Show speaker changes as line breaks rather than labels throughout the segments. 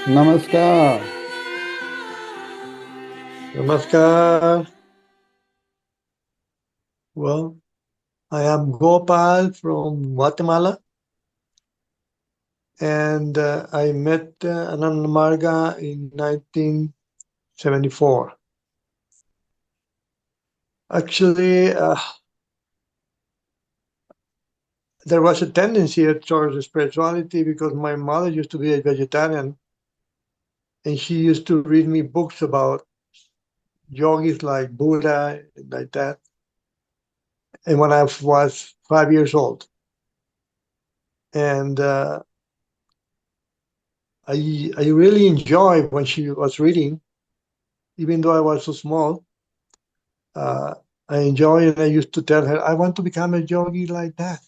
Namaskar.
Namaskar. Well, I am Gopal from Guatemala, and I met Ananda Marga in 1974. Actually, there was a tendency towards spirituality because my mother used to be a vegetarian, and she used to read me books about yogis like Buddha, like that. And when I was 5 years old, and I really enjoyed when she was reading, even though I was so small. Uh, I enjoy it. I used to tell her, I want to become a yogi like that.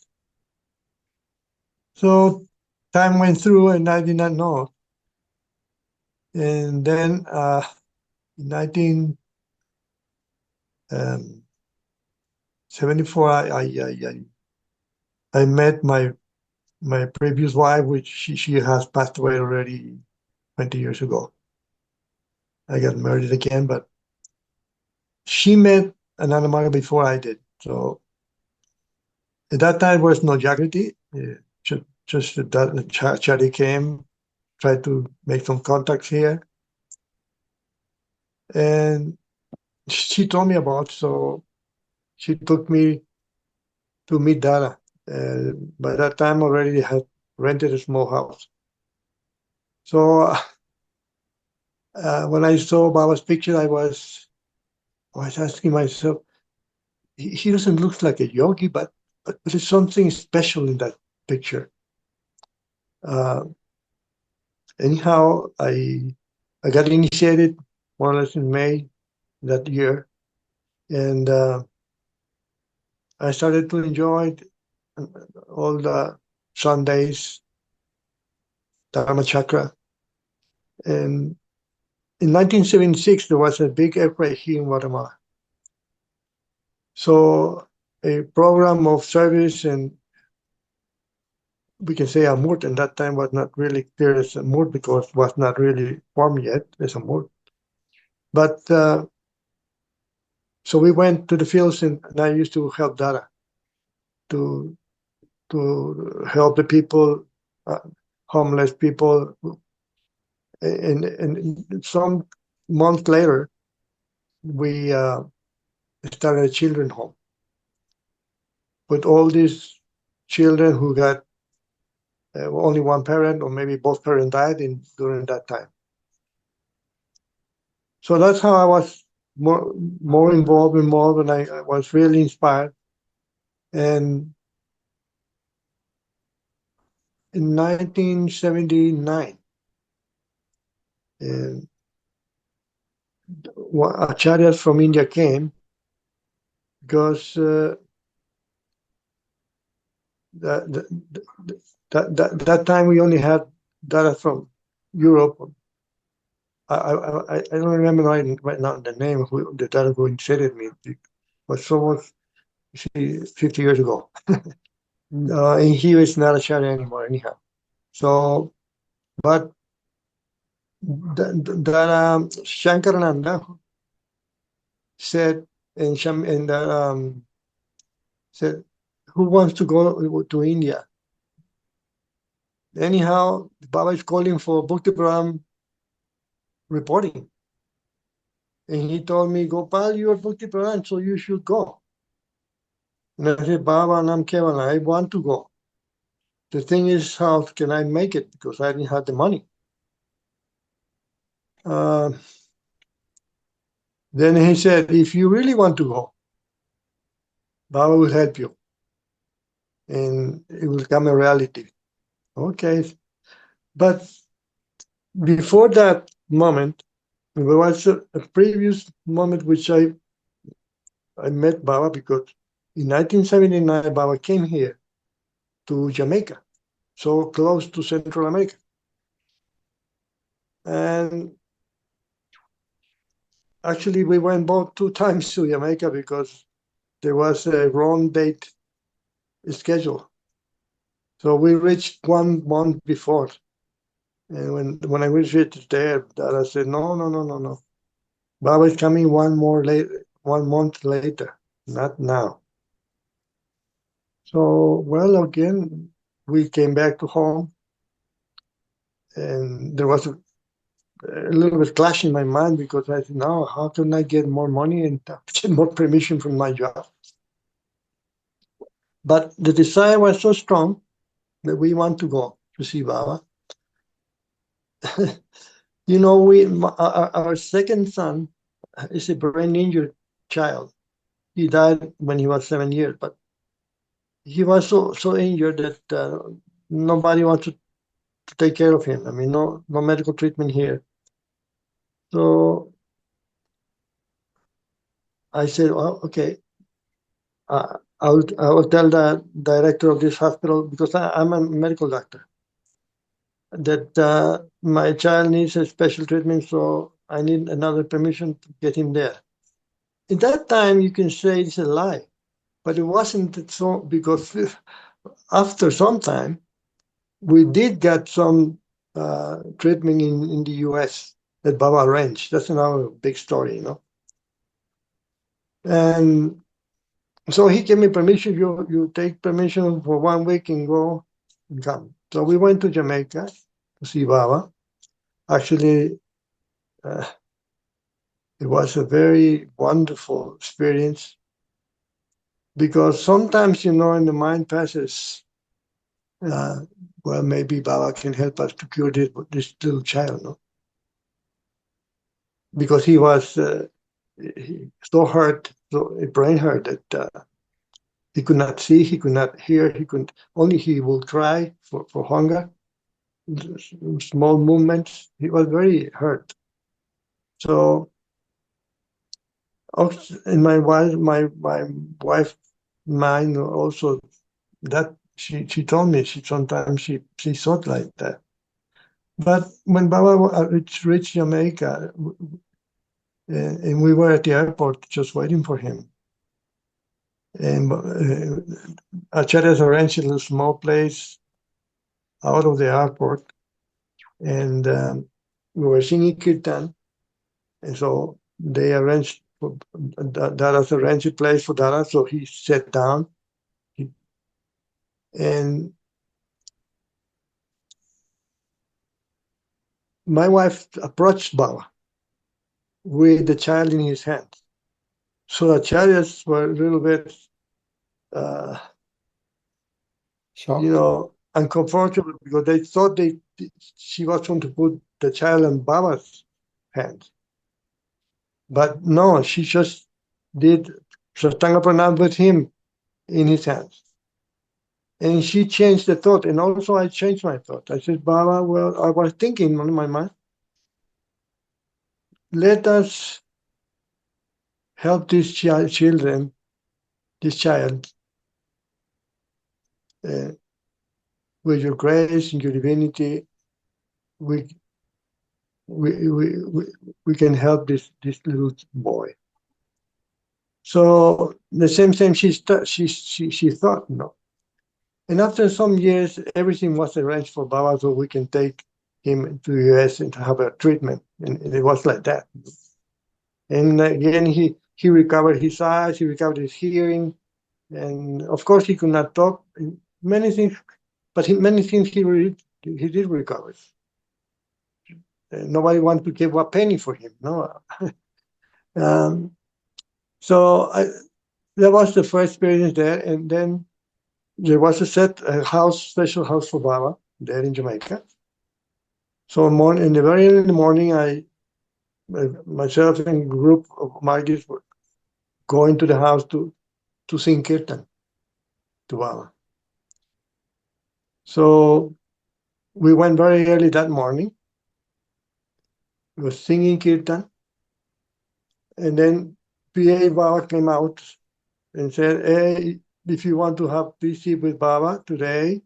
So time went through and I did not know. And then in 1974, I met my previous wife, which she has passed away already 20 years ago. I got married again, but she met Ananda Marga before I did. So at that time, there was no Jagriti. Just that Chari came, tried to make some contacts here. And she told me about, so she took me to meet Dara. By that time, already had rented a small house. So when I saw Baba's picture, I was asking myself, he doesn't look like a yogi, but there's something special in that picture. Uh, Anyhow, I got initiated more or less in May that year, and I started to enjoy all the Sundays, Dharma Chakra. And in 1976, there was a big earthquake here in Guatemala. So a program of service, and we can say a murt, and that time was not really clear as a murt because it was not really formed yet as a murt. But so we went to the fields, and I used to help Dara to help the people, uh, homeless people, and some months later, we started a children home with all these children who got only one parent or maybe both parents died during that time. So that's how I was more involved, and I was really inspired. And in 1979, uh, acharyas from India came because that, that time we only had data from Europe. I don't remember right now the name of the data who initiated me, but so was 50 years ago. And he is not a Acharya anymore, anyhow. So, but that Shankarananda said, and said, who wants to go to India? Anyhow, Baba is calling for Bhakti Pradhan reporting. And he told me, Gopal, you are Bhakti Pradhan, so you should go. And I said, Baba, Nam Kevala, I want to go. The thing is, how can I make it? Because I didn't have the money. Uh, then he said, if you really want to go, Baba will help you. And it will become a reality. Okay. But before that moment, there was a previous moment which I met Baba because in 1979, Baba came here to Jamaica, so close to Central America. And actually, we went both 2 times to Jamaica because there was a wrong date schedule. So we reached 1 month before. And when I visited there, Dada said, no, no, no, no, no. Baba is coming 1 month later, not now. So, well, again, we came back to home, and there was a little bit clash in my mind because I said, no, how can I get more money and get more permission from my job? But the desire was so strong that we want to go to see Baba. You know, our second son is a brain injured child. He died when he was 7 years, but he was so injured that nobody wanted to take care of him. I mean, no medical treatment here. So I said, well, okay, I will tell the director of this hospital, because I'm a medical doctor, that my child needs a special treatment, so I need another permission to get him there. In that time, you can say it's a lie, but it wasn't so, because after some time, we did get some treatment in the U.S. at Baba Ranch. That's another big story, you know. And so he gave me permission. You take permission for 1 week and go and come. So we went to Jamaica to see Baba. Actually, uh, it was a very wonderful experience, because sometimes, you know, in the mind passes, uh, well, maybe Baba can help us to cure this little child, no? Because he was so hurt, so brain hurt, that he could not see, he could not hear, he would cry for hunger, small movements. He was very hurt. So, in my wife mind also, that she told me sometimes she thought like that. But when Baba reached Jamaica, and we were at the airport just waiting for him, and Acharyas arranged a little small place out of the airport, and we were singing kirtan, and so they arranged for Dada's arranged a place for Dada, so he sat down, and my wife approached Baba with the child in his hands. So the Acharyas were a little bit, uh,
Shocked.
you know, uncomfortable, because they thought she was going to put the child in Baba's hands. But no, she just did Sastanga Pranam with him in his hands. And she changed the thought. And also I changed my thought. I said, Baba, well, I was thinking in my mind, let us help these children, this child, uh, with your grace and your divinity. We, we, we, we, we can help this little boy. So the same time she thought, no. And after some years, everything was arranged for Baba, so we can take him to the US and to have a treatment. And it was like that. And again, he recovered his eyes, he recovered his hearing, and of course he could not talk. Many things, but many things he did recover. Nobody wanted to give a penny for him. No. um, so that was the first experience there, and then there was a special house for Baba there in Jamaica. So in the very early in the morning, myself and a group of Margis were going to the house to sing kirtan to Baba. So we went very early that morning. We were singing kirtan, and then PA Baba came out and said, "Hey, if you want to have PC with Baba today,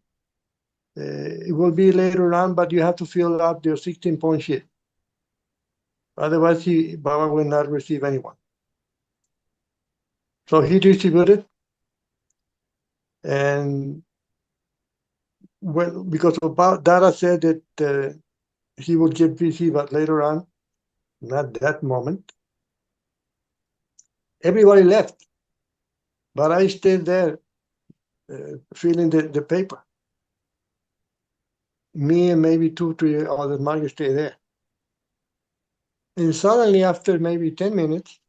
it will be later on, but you have to fill out your 16-point sheet. Otherwise, Baba will not receive anyone." So he distributed, and because Dada said that he would get busy, but later on, not that moment, everybody left, but I stayed there filling the paper. Me and maybe 2, 3 other Marga stay there. And suddenly, after maybe 10 minutes,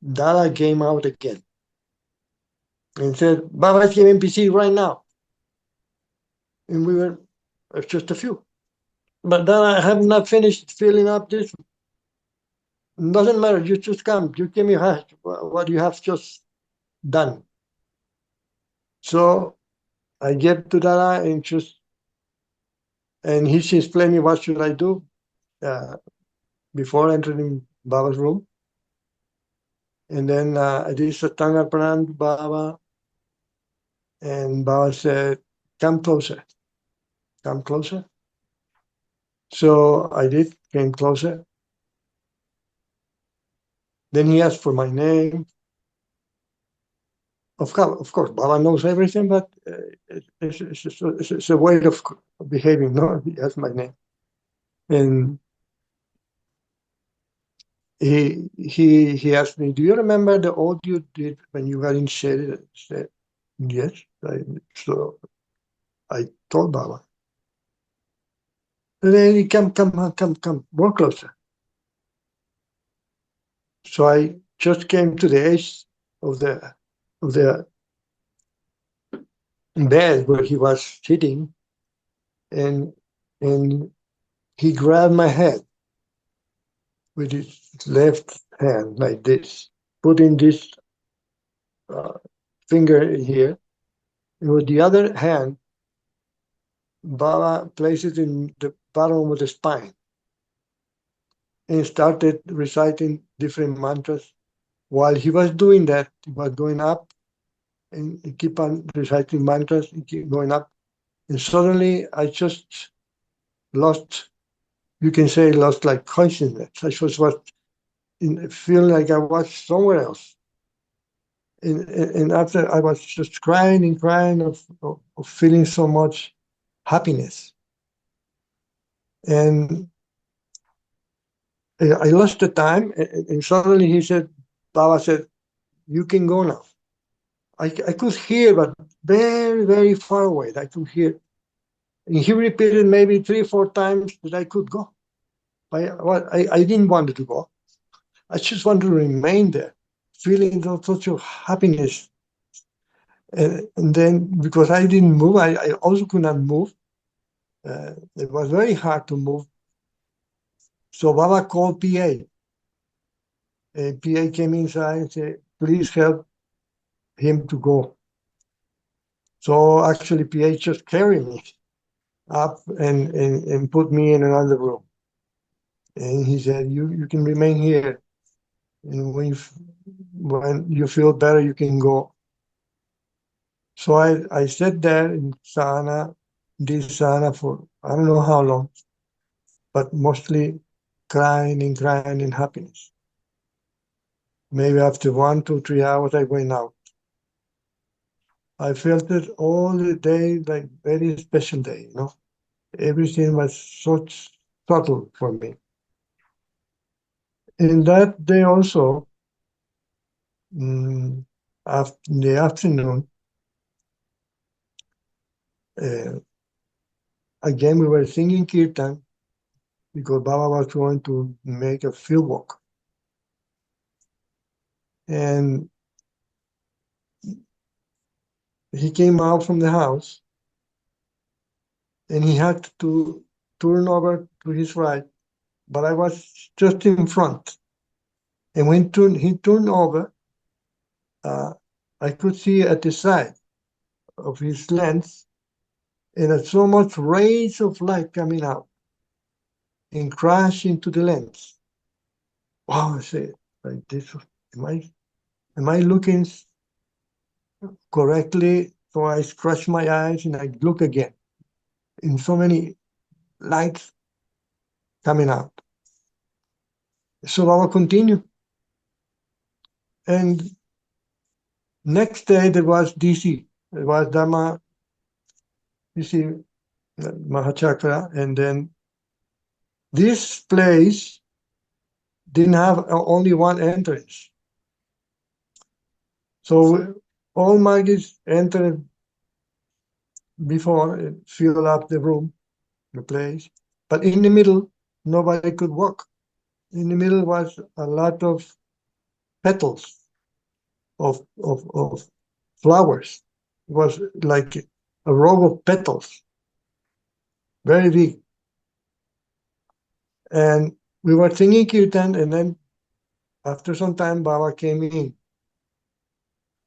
Dada came out again and said, Baba's giving PC right now. And we were just a few. But then I have not finished filling up this. Doesn't matter, you just come. You give me what you have just done. So I get to Dada and he explained me what should I do before entering Baba's room. And then I did Satanga Pranam to Baba. And Baba said, come closer. Come closer. So I did, came closer. Then he asked for my name. Of course, Baba knows everything, but it's a way of behaving. No, he asked my name. And he asked me, do you remember the oath you did when you got initiated? I said, yes. So I told Baba. And then he come, more closer. So I just came to the edge of the bed where he was sitting, and he grabbed my head with his left hand like this, putting this finger here, and with the other hand, Baba placed it in the bottom of the spine and started reciting different mantras. While he was doing that, he was going up and keep on reciting mantras and keep going up. And suddenly I just lost, you can say lost like consciousness. I just was feeling like I was somewhere else. And after I was just crying and crying of feeling so much happiness. And I lost the time, and suddenly he said, Baba said, you can go now. I could hear, but very, very far away. I could hear. And he repeated maybe 3, 4 times that I could go. I didn't want to go. I just wanted to remain there, feeling such a happiness. And then because I didn't move, I also could not move. It was very hard to move. So Baba called PA. And PA came inside and said, please help him to go. So actually PA just carried me up and put me in another room. And he said, you can remain here. And when you feel better, you can go. So I sat there in sadhana, did sadhana for I don't know how long, but mostly crying in happiness. Maybe after 1, 2, 3 hours, I went out. I felt it all the day, like very special day, you know. Everything was so subtle for me. In that day also, after in the afternoon, again we were singing kirtan because Baba was going to make a field walk. And he came out from the house and he had to turn over to his right, but I was just in front. And when he turned over, I could see at the side of his lens and so much rays of light coming out and crash into the lens. Wow, I said, like this, am I looking correctly? So I scratch my eyes and I look again. And so many lights coming out. So I will continue. And next day there was DC. It was Dharma DC Mahachakra, and then this place didn't have only one entrance. So all Margis entered before and fill up the room, the place. But in the middle, nobody could walk. In the middle was a lot of petals of flowers. It was like a row of petals, very big. And we were singing kirtan, and then after some time, Baba came in.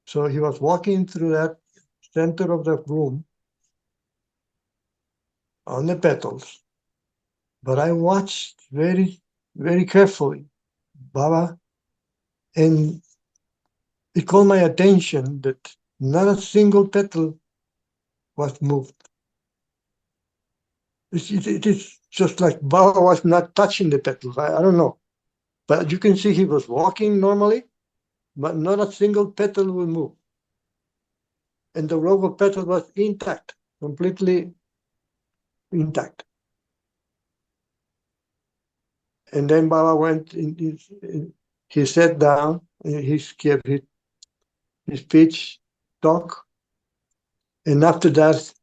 So he was walking through that center of the room on the petals. But I watched very, very carefully Baba, and it called my attention that not a single petal was moved. It is just like Baba was not touching the petals. I don't know. But you can see he was walking normally, but not a single petal will move. And the row of petals was intact, completely intact. And then Baba went he sat down, he gave his speech, talk, and after that,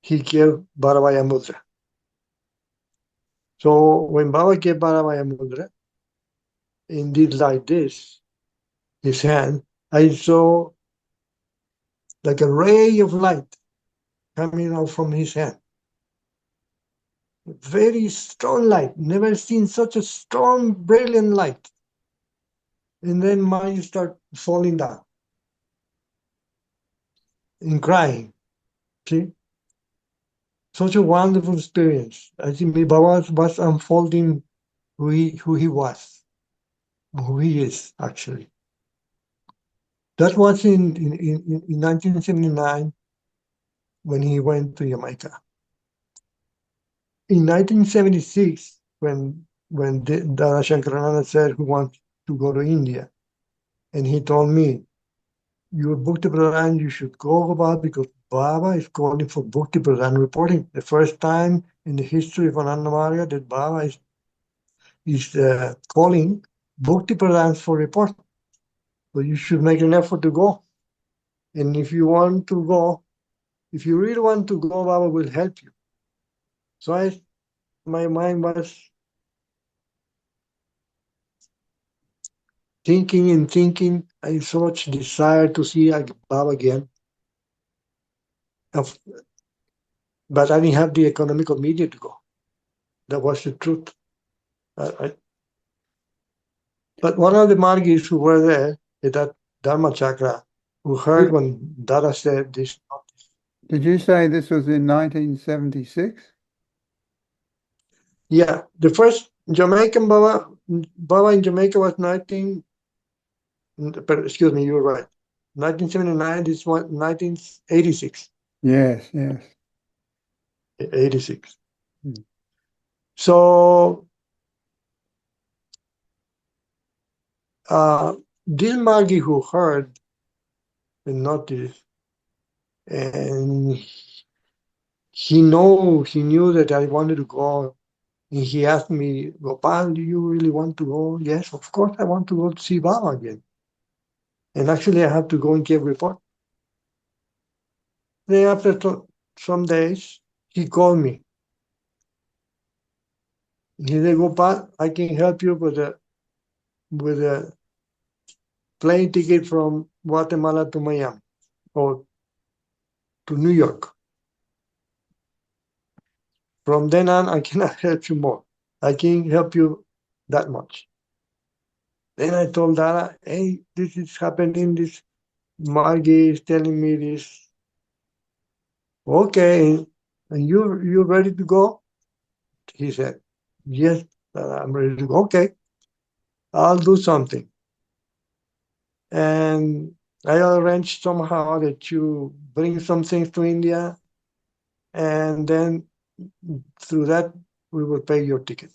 he gave Bharavaya Mudra. So when Baba gave Bharavaya Mudra and did like this, his hand, I saw like a ray of light coming out from his hand. Very strong light, never seen such a strong, brilliant light. And then mine start falling down and crying. See? Such a wonderful experience. I think Baba was unfolding who he was, who he is, actually. That was in 1979 when he went to Jamaica. In 1976, when Dada Shankarananda said he wants to go to India, and he told me, "You Bhakti Pradhan, you should go, Gopal, because Baba is calling for Bhakti Pradhan reporting. The first time in the history of Ananda Marga that Baba is calling Bhakti Pradhans for report. So you should make an effort to go. And if you want to go, if you really want to go, Baba will help you." So my mind was thinking and thinking. I such desire to see Baba again. But I didn't have the economical media to go. That was the truth. But one of the Margis who were there at that Dharma Chakra, who heard when Dada said this.
Did you say this was in 1976?
Yeah, the first Jamaican Baba in Jamaica was excuse me, you were right. 1979, this one, 1986.
Yes, yes.
86. So, this Margi who heard and noticed, and he knew that I wanted to go, and he asked me, "Gopal, do you really want to go?" "Yes, of course I want to go to see Baba again. And actually I have to go and give report." Then after some days, he called me. He said, "Gopal, I can help you with a plane ticket from Guatemala to Miami or to New York. From then on, I cannot help you more. I can help you that much." Then I told Dara, "Hey, this is happening. This Margie is telling me this." "Okay, and you ready to go?" He said, "Yes, I'm ready to go." "Okay, I'll do something." And I arranged somehow that you bring some things to India, and then through that, we will pay your ticket.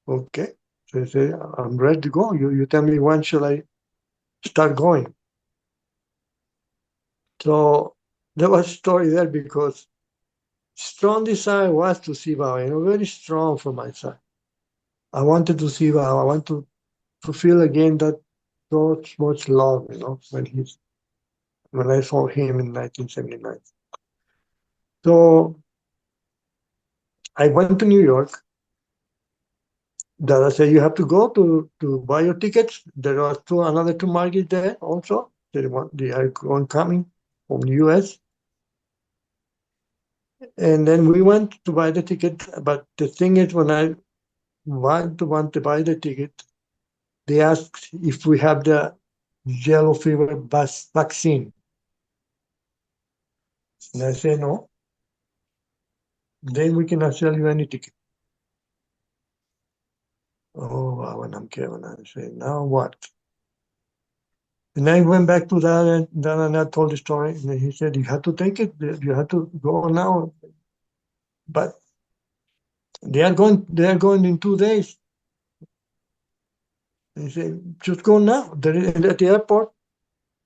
Okay. So I say, "I'm ready to go. You tell me when shall I start going." So there was a story there because strong desire was to see Baba, very strong from my side. I wanted to see Baba. I want to feel again that so much love, when I saw him in 1979. So I went to New York. Dada said, you have to go to buy your tickets. There are another two markets there also. They are coming from the US. And then we went to buy the ticket. But the thing is, when I want to buy the ticket, they asked if we have the yellow fever vaccine. And I said, no. Then we cannot sell you any ticket. Oh, wow, and I'm Kevin. I said, now what? And I went back to that, and then I told the story. And he said, you have to take it. You have to go now. But they are going in 2 days. He said, just go now. There is, at the airport,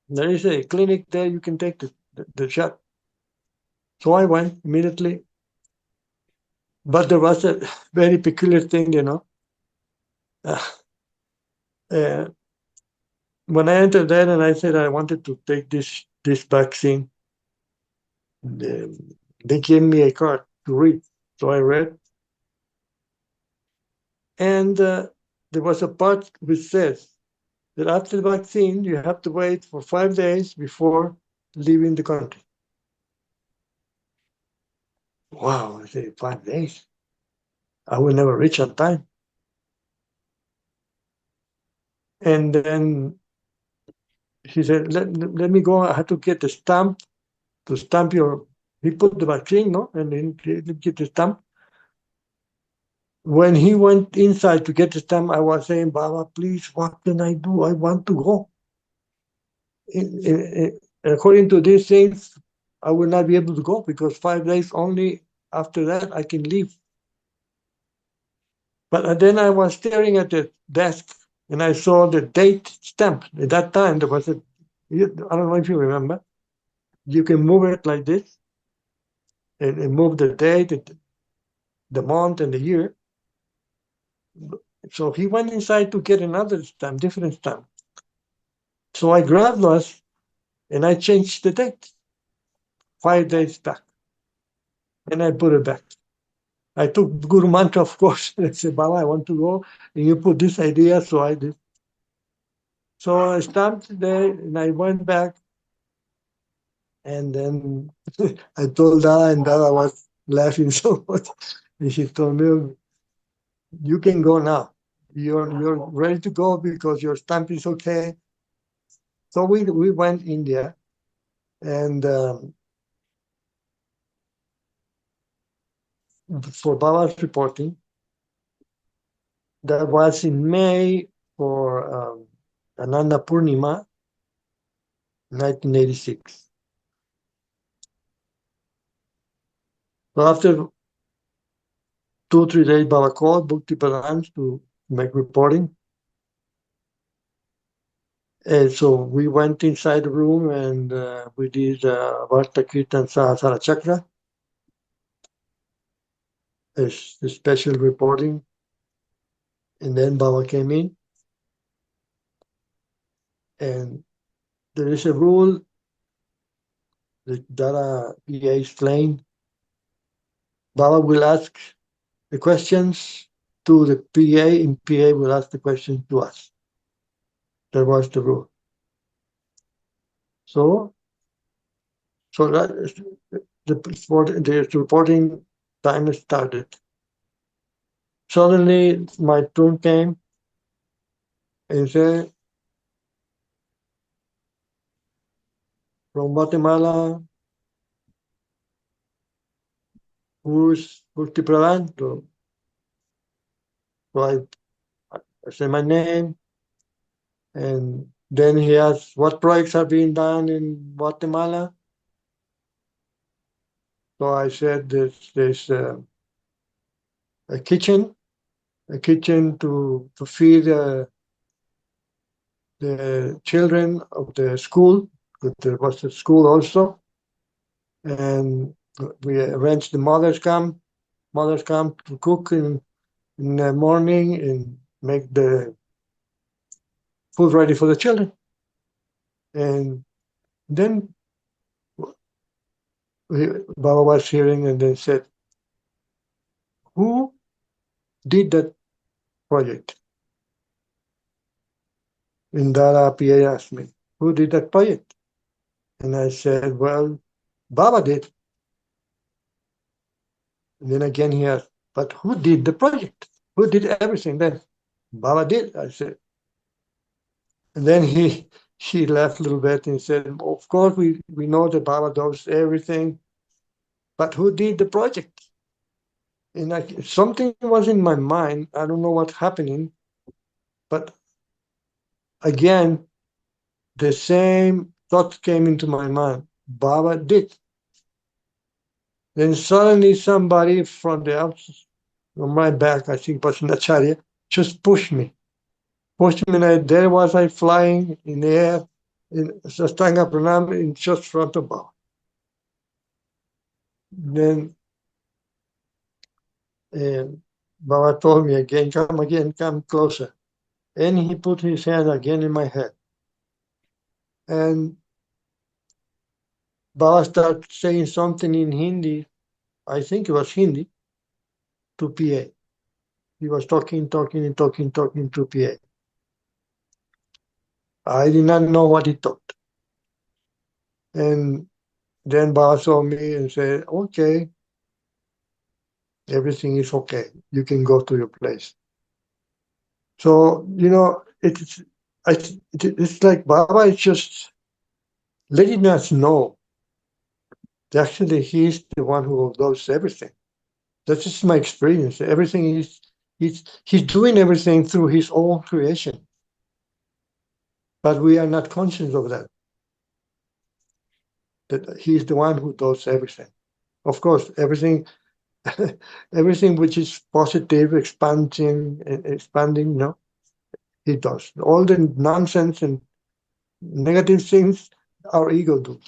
there is a clinic there. You can take the shot. So I went immediately. But there was a very peculiar thing, when I entered there and I said I wanted to take this vaccine, they gave me a card to read. So I read. And there was a part which says that after the vaccine, you have to wait for 5 days before leaving the country. Wow, I said, 5 days? I will never reach on time. And then he said, let me go. I had to get the stamp to stamp your, he put the vaccine, no? And then get the stamp. When he went inside to get the stamp, I was saying, Baba, please, what can I do? I want to go. According to these things, I will not be able to go because 5 days only after that I can leave. But then I was staring at the desk and I saw the date stamp. At that time, there was I don't know if you remember, you can move it like this and move the date, the month, and the year. So he went inside to get another stamp, different stamp. So I grabbed those and I changed the date 5 days back. And I put it back. I took Guru Mantra, of course, and I said, Baba, I want to go. And you put this idea, so I did. So I stamped there and I went back. And then I told Dada, and Dada was laughing so much. And she told me, you can go now. You're ready to go because your stamp is okay. So we went in there. And for Baba's reporting, that was in May for Ananda Purnima, 1986. So after 2-3 days, Baba called Bhakti Pradhan to make reporting. And so we went inside the room and we did Varta Kirtan Sahasara Chakra, a special reporting. And then Baba came in. And there is a rule that Dara PA explained. Baba will ask the questions to the PA, and PA will ask the questions to us. That was the rule. So that the reporting time started. Suddenly, my turn came and said, from Guatemala, who's Bhakti Pradhan? So I said my name, and then he asked, what projects are being done in Guatemala? So I said there's a kitchen to feed the children of the school. There was a school also. and we arranged the mothers come to cook in the morning and make the food ready for the children. And then Baba was hearing and then said, "Who did that project?" And Dara PA asked me, "Who did that project?" And I said, "Well, Baba did." And then again he asked, "But who did the project? Who did everything then?" "Baba did," I said. And then he laughed a little bit and said, "Of course we know that Baba does everything, but who did the project?" And something was in my mind. I don't know what's happening, but again, the same thought came into my mind. Baba did. Then suddenly somebody from the outside, from my back, I think it was an acharya, just pushed me. And there was I flying in the air in Sastanga Pranam in just front of Baba. Then Baba told me again, come closer. And he put his hand again in my head. And Baba started saying something in Hindi. I think it was Hindi to PA. He was talking to PA. I did not know what he thought. And then Baba saw me and said, "Okay, everything is okay. You can go to your place." So, it's like Baba is just letting us know that actually he's the one who does everything. That's just my experience. Everything he's doing everything through his own creation. But we are not conscious of that. That he's the one who does everything. Of course, everything everything which is positive, expanding, he does. All the nonsense and negative things our ego do.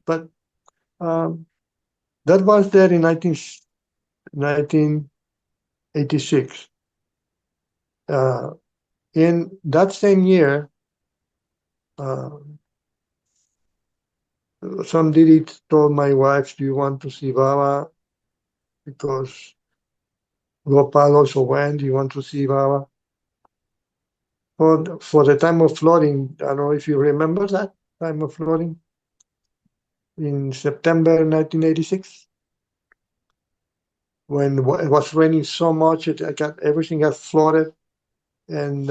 But that was there in 1986. In that same year, some Didi told my wife, "Do you want to see Baba?" Because Gopal also went, "Do you want to see Baba?" For the time of flooding, I don't know if you remember that time of flooding in September 1986, when it was raining so much, everything got flooded, and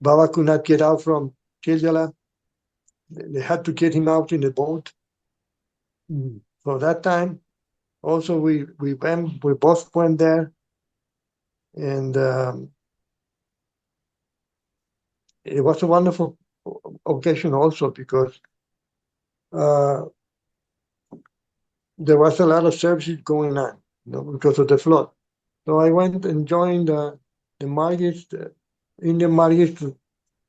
Baba could not get out from Kildala. They had to get him out in a boat. For that time, also we both went there, and it was a wonderful occasion also because there was a lot of services going on, because of the flood. So I went and joined the Margis, the Indian Margis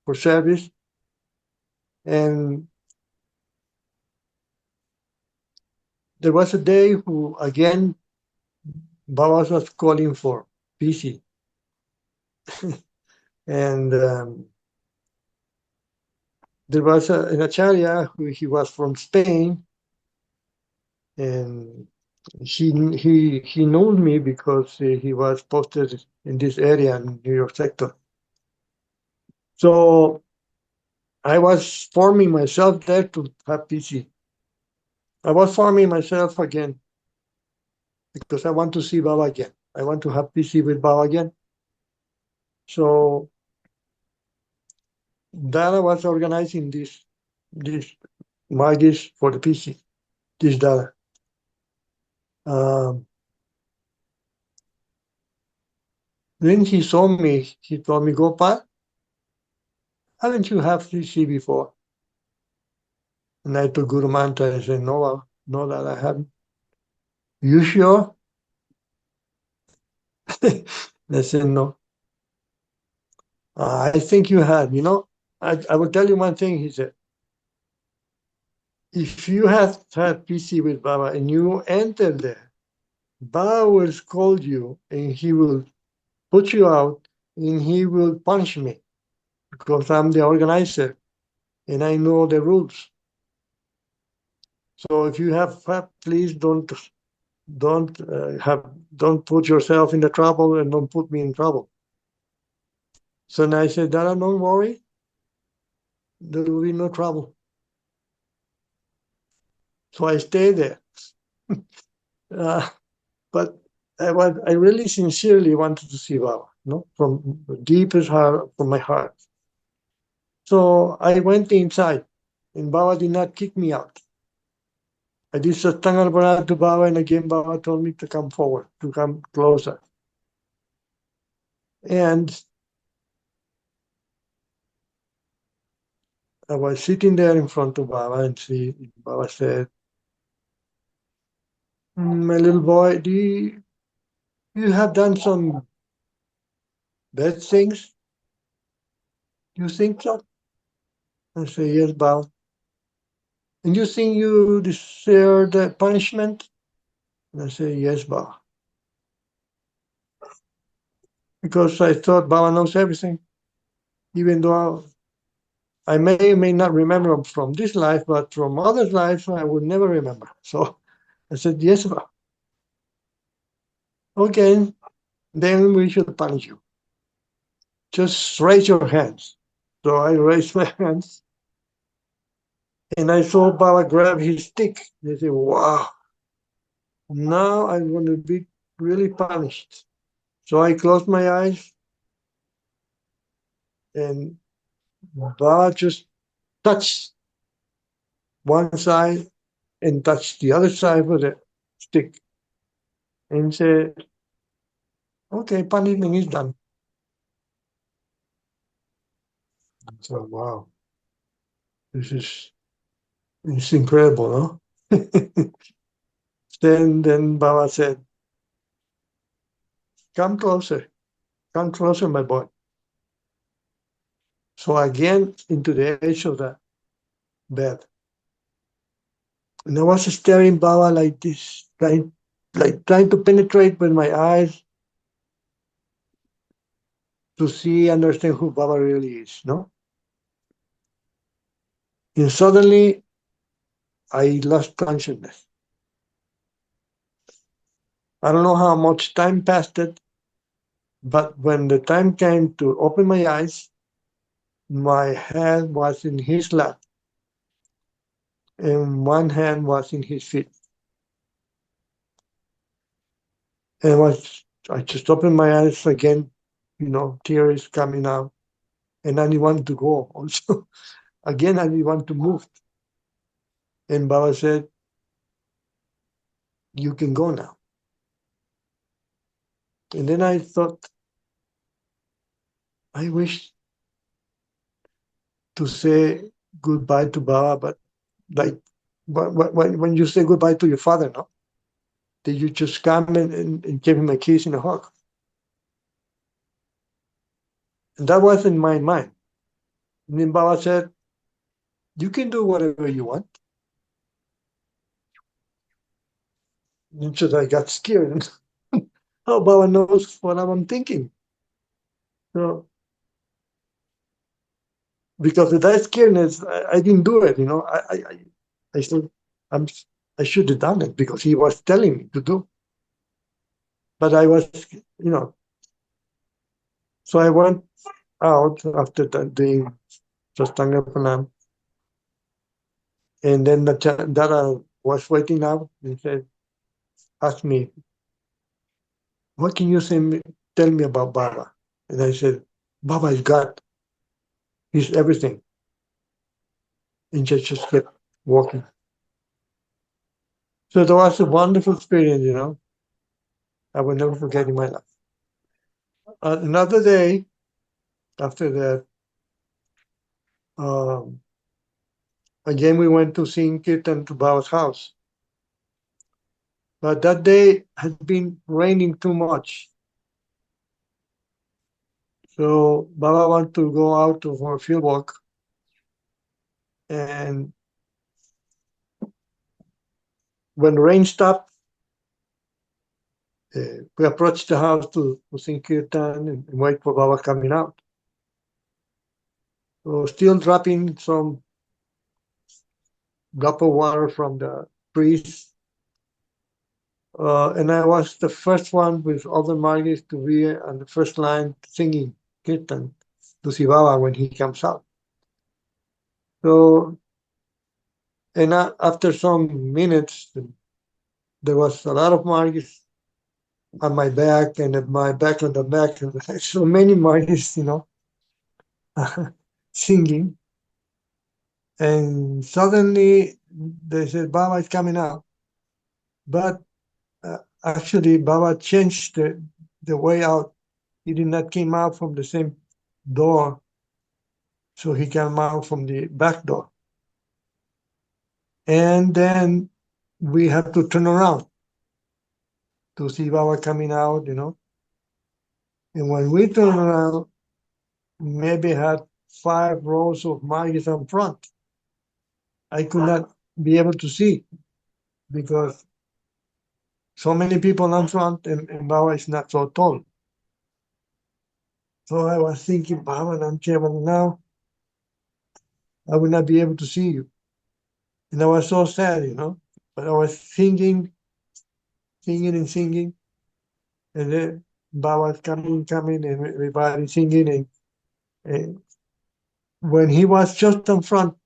for service, and there was a day who again Baba was calling for PC, and there was an acharya who he was from Spain, and he knew me because he was posted in this area in New York sector. So I was forming myself there to have PC. I was forming myself again because I want to see Baba again. I want to have PC with Baba again. So Dara was organizing this Magis for the PC, this Dara. When he saw me, he told me, "Gopal, haven't you had PC before?" And I took Guru Mantra and said, "No, no, that I haven't." "You sure?" I said, "No. I think you had. I will tell you one thing," he said. if you have had PC with Baba and you enter there, Baba will scold you and he will put you out and he will punish me because I'm the organizer and I know the rules. So if you have fat, please don't don't put yourself in the trouble and don't put me in trouble. So then I said, Dada, don't worry, there will be no trouble. So I stayed there. But I really sincerely wanted to see Baba, no, from the deepest heart, from my heart. So I went inside, and Baba did not kick me out. I did Satangal to Baba, and again Baba told me to come forward, to come closer. And I was sitting there in front of Baba, and Baba said, my little boy, you have done some bad things? You think so? I say, yes, Baba. And you think you deserve the punishment? And I say, yes, Baba. Because I thought Baba knows everything, even though I may or may not remember from this life, but from other lives, I would never remember. So I said, yes, Baba. Okay, then we should punish you. Just raise your hands. So I raised my hands, and I saw Baba grab his stick. They said, wow, now I'm going to be really punished. So I closed my eyes, and Baba just touched one side and touched the other side with a stick and said, okay, punishment is done. So, wow, this is it's incredible, no? Then Baba said, come closer, my boy. So again, into the edge of the bed. And I was staring Baba like this, trying to penetrate with my eyes to see, understand who Baba really is, no? And suddenly, I lost consciousness. I don't know how much time passed it, but when the time came to open my eyes, my hand was in his lap, and one hand was in his feet. And I just opened my eyes again, tears coming out, and I didn't want to go also. Again, I didn't want to move. And Baba said, you can go now. And then I thought, I wish to say goodbye to Baba, but like when you say goodbye to your father, no? Did you just come and give him a kiss and a hug? And that was in my mind. And then Baba said, you can do whatever you want. And so I got scared. Oh, Baba knows what I'm thinking. So because of that scaredness, I didn't do it. I still, I should have done it because he was telling me to do. But I was, you know, so I went out after doing Sastanga Pranam. And then the Dada was waiting out and said, asked me, what can you tell me about Baba? And I said, Baba is God. He's everything. And just kept walking. So that was a wonderful experience. I will never forget in my life. Another day after that, um, again we went to sing Kirtan to Baba's house. But that day had been raining too much. So Baba wanted to go out for a field walk. And when rain stopped, we approached the house to sing kirtan and wait for Baba coming out. So still dropping some drop of water from the trees. And I was the first one with other Margis to be on the first line singing kirtan to see Baba when he comes out. So, and after some minutes, there was a lot of Margis on my back and at my back on the back, and so many Margis, singing. And suddenly they said, Baba is coming out. But actually, Baba changed the way out. He did not come out from the same door. So he came out from the back door. And then we had to turn around to see Baba coming out, And when we turned around, maybe had 5 rows of Margis in front. I could not be able to see because so many people in front and Baba is not so tall. So I was thinking, Baba, I'm traveling now. I will not be able to see you. And I was so sad, But I was singing and singing. And then Baba's coming, and everybody singing. And when he was just in front,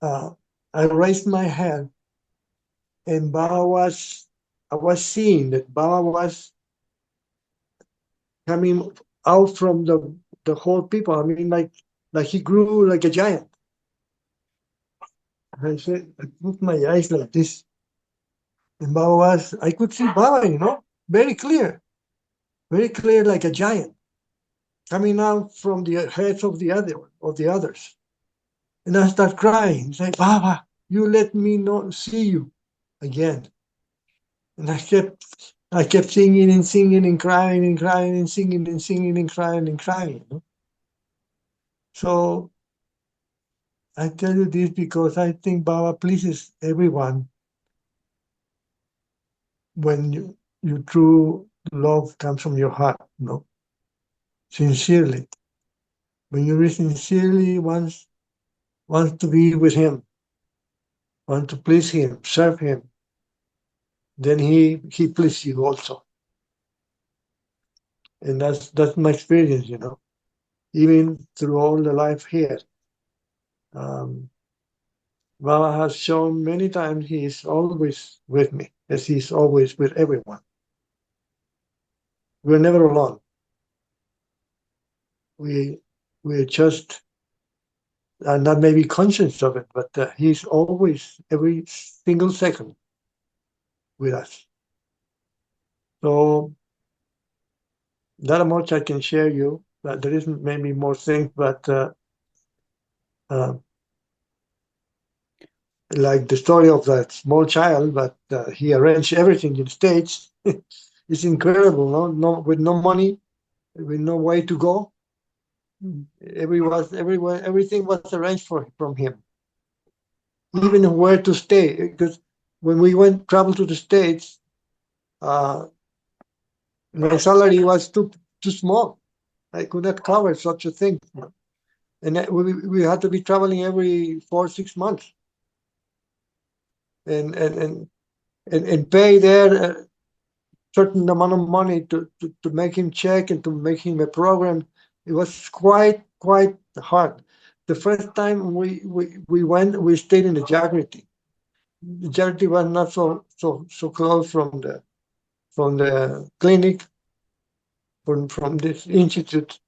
I raised my hand, and I was seeing that Baba was coming out from the whole people. I mean, like he grew like a giant. I said, I put my eyes like this, and I could see Baba, very clear like a giant, coming out from the heads of the others. And I start crying, say, Baba, you let me not see you again. And I kept singing and singing and crying and crying and singing and singing and crying and crying. So I tell you this because I think Baba pleases everyone when your true love comes from your heart, sincerely. When you really sincerely wants to be with him, want to please him, serve him, then he pleases you also. And that's my experience, even through all the life here. Baba has shown many times he is always with me, as he is always with everyone. We're never alone. We're just not maybe conscious of it, but he's always, every single second, with us. So that much I can share you. There isn't maybe more things, but like the story of that small child, but he arranged everything in States. It's incredible, no, with no money, with no way to go. Everything was arranged from him, even where to stay. Because when we traveled to the States, my salary was too small. I could not cover such a thing, and we had to be traveling every 4 or 6 months, and pay there a certain amount of money to make him check and to make him a program. It was quite hard. The first time we went, we stayed in the Jagriti. The Jagriti was not so close from the clinic, from this institute.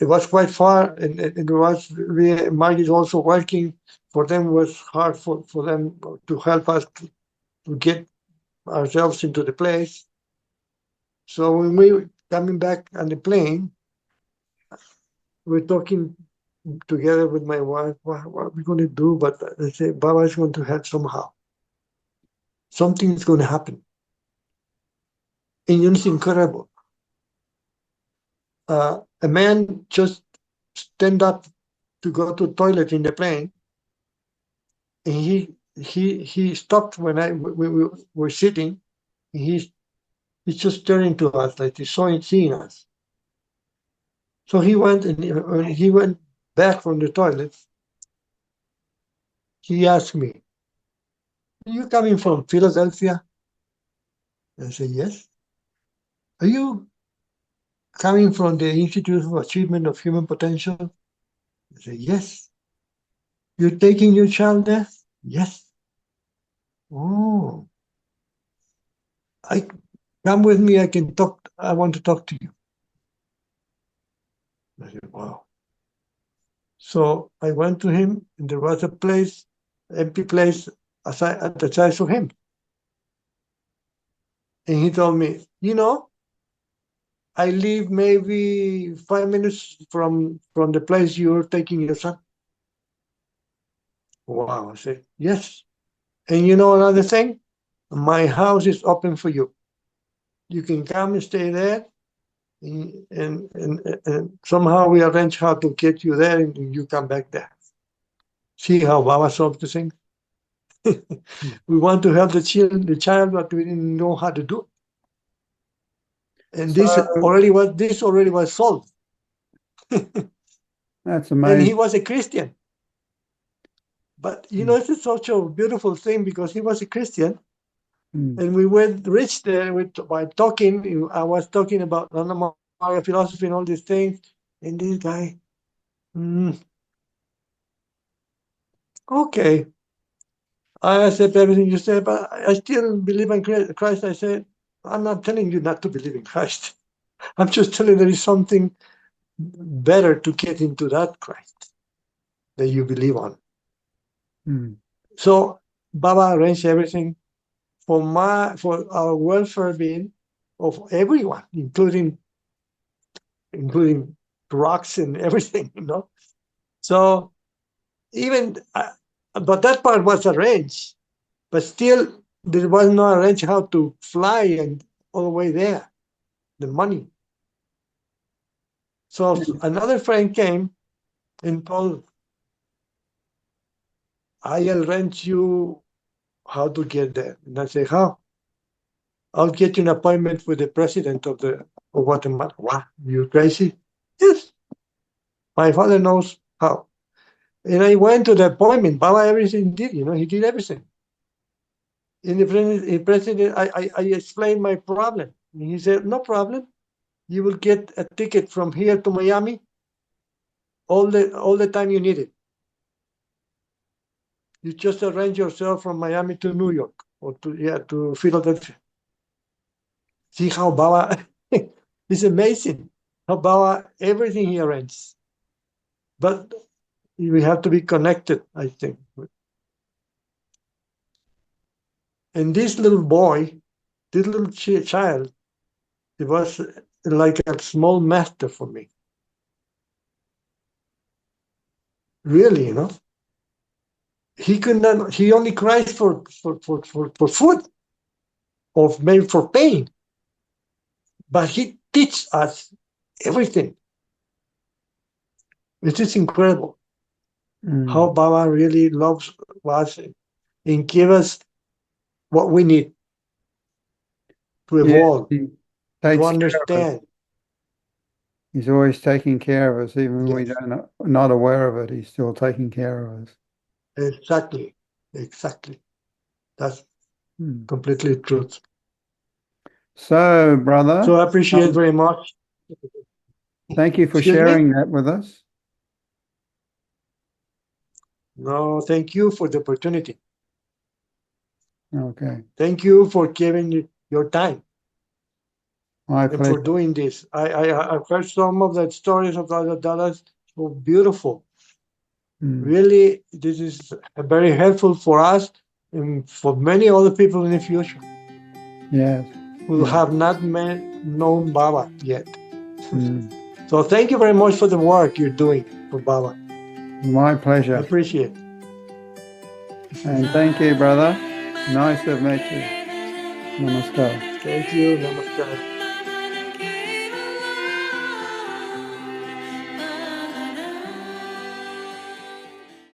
It was quite far, and it was really, Mike is also working. For them, it was hard for them to help us to get ourselves into the place. So when we were coming back on the plane, we're talking together with my wife, what are we going to do? But they say, Baba is going to help somehow. Something is going to happen. And it's incredible. A man just stand up to go to the toilet in the plane, And he stopped when we were sitting. And he's just turning to us like he's seeing us. So he went and when he went back from the toilet. He asked me, "Are you coming from Philadelphia?" I said, "Yes." "Are you coming from the Institute of Achievement of Human Potential?" I said, "Yes." "You're taking your child there?" "Yes." "Oh, come with me. I can talk. I want to talk to you." I said, "Wow." So I went to him, and there was a place, empty place, at the size of him. And he told me, I live maybe 5 minutes from the place you're taking your son. Wow. I said, "Yes. And you know another thing? My house is open for you. You can come and stay there. And somehow we arrange how to get you there and you come back there." See how Baba solved the thing? We want to help the child, but we didn't know how to do it. And
So
this already was solved.
that's
And
amazing.
he was a Christian. But it's such a beautiful thing because he was a Christian. And we reached there by talking. I was talking about Ananda Marga philosophy and all these things. And this guy, okay, I accept everything you say, but I still believe in Christ. I said, "I'm not telling you not to believe in Christ. I'm just telling there is something better to get into that Christ that you believe on." So Baba arranged everything for our welfare being of everyone, including rocks and everything, So even, but that part was arranged, but still there was no arranged how to fly and all the way there, the money. So another friend came and told, "I'll rent you how to get there." And I say, "How?" "I'll get you an appointment with the president of Guatemala." "What? You crazy?" "Yes. My father knows how." And I went to the appointment. Baba everything did, he did everything. And the president, I explained my problem. And he said, "No problem. You will get a ticket from here to Miami all the time you need it. You just arrange yourself from Miami to New York or to Philadelphia." See how Baba is amazing. How Baba everything he arranges. But we have to be connected, I think. And this little boy, this little child, it was like a small master for me. Really, He could not. He only cries for food or maybe for pain, but he teaches us everything. It is incredible how Baba really loves us and give us what we need to evolve,
He
to
takes care of us.
understand.
He's always taking care of us, even when
Yes.
we're not aware of it. He's still taking care of us.
Exactly. That's completely truth.
So, brother,
So I appreciate very much.
thank you for
Excuse me?
sharing that with us.
No, thank you for the opportunity.
Okay,
Thank you for giving your time
my
and for
pleasure.
doing this. I've heard some of the stories of the other Dallas. So beautiful. Really, this is very helpful for us and for many other people in the future.
Yes.
Who have not known Baba yet. So thank you very much for the work you're doing for Baba.
My pleasure.
I appreciate it.
And thank you, brother. Nice to have met you. Namaskar.
Thank you. Namaskar.